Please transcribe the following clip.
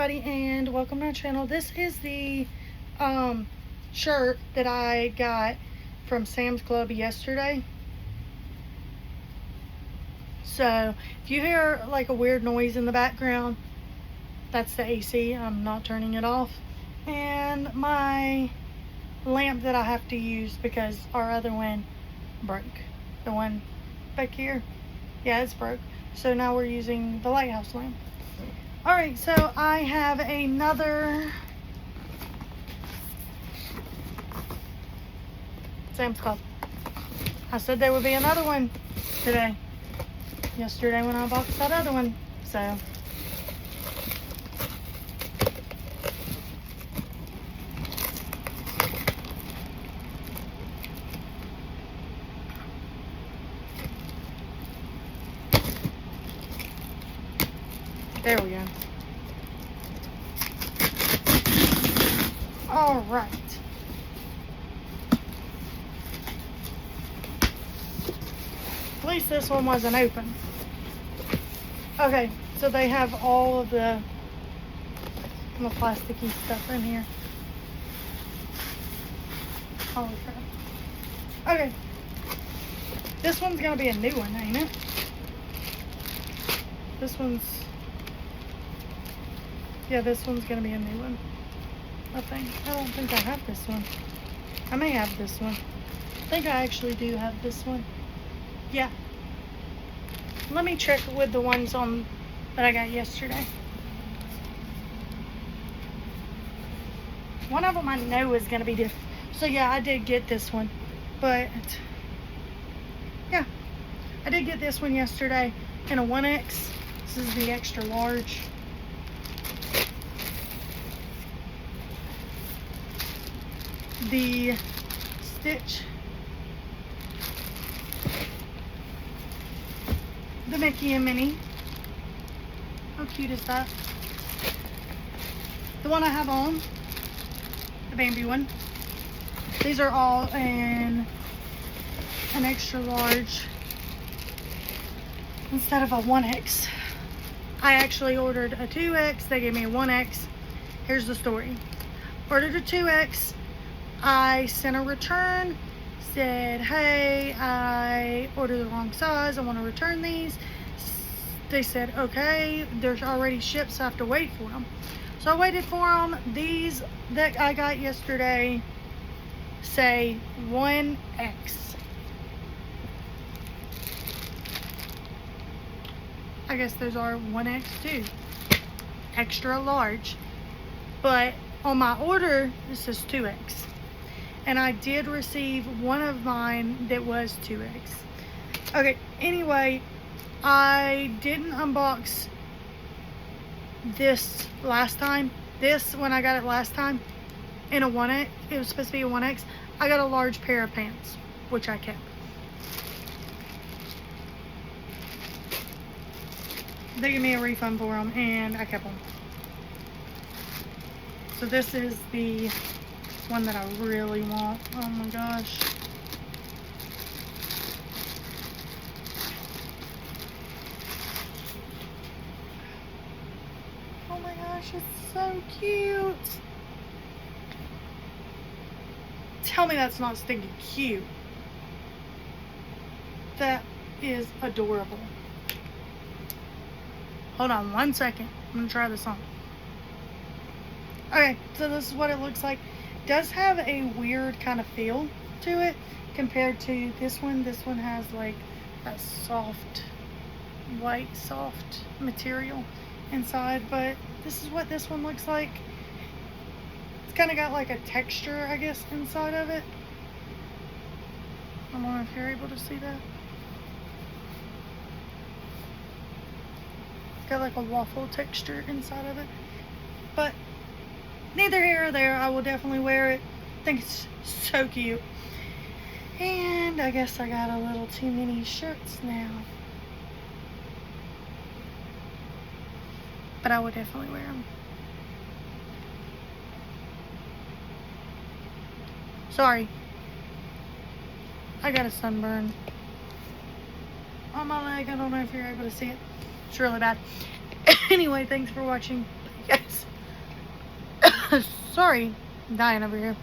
everybody, and welcome to my channel. This is the shirt that I got from Sam's Club yesterday. So if you hear like a weird noise in the background, that's the AC. I'm not turning it off. And my lamp that I have to use because our other one broke. The one back here, yeah, it's broke. So now we're using the lighthouse lamp. Alright, so I have another Sam's Club. I said there would be another one today. Yesterday when I boxed that other one. So there we go. All right. At least this one wasn't open. Okay, so they have all of the plasticky stuff in here. Holy crap. Okay. This one's gonna be a new one, ain't it? This one's... yeah, this one's gonna be a new one. I don't think I have this one. I may have this one. I think I actually do have this one. Yeah. Let me check with the ones on that I got yesterday. One of them I know is gonna be different. So yeah, I did get this one. But yeah, I did get this one yesterday in a 1X. This is the extra large. The Stitch, the Mickey and Minnie. How cute is that? The one I have on, the Bambi one. These are all in an extra large instead of a 1X. I actually ordered a 2X. They gave me a 1X. Here's the story. Ordered a 2X. I sent a return, said, hey, I ordered the wrong size, I want to return these. They said, okay, they're already shipped, so I have to wait for them. So I waited for them. These that I got yesterday say 1X. I guess those are 1X too. Extra large. But on my order, this is 2X. And I did receive one of mine that was 2X. Okay, anyway, I didn't unbox this last time. This, when I got it last time, in a 1X, it was supposed to be a 1X. I got a large pair of pants, which I kept. They gave me a refund for them, and I kept them. So this is the one that I really want. Oh my gosh. Oh my gosh, it's so cute. Tell me that's not stinking cute. That is adorable. Hold on one second. I'm gonna try this on. Okay, so this is what it looks like. Does have a weird kind of feel to it compared to this one. This one has like a soft, white, soft material inside, but this is what this one looks like. It's kind of got like a texture, I guess, inside of it. I don't know if you're able to see that. It's got like a waffle texture inside of it, but neither here or there. I will definitely wear it. I think it's so cute. And I guess I got a little too many shirts now. But I would definitely wear them. Sorry. I got a sunburn on my leg. I don't know if you're able to see it. It's really bad. Anyway, thanks for watching. Yes. Sorry, I'm dying over here.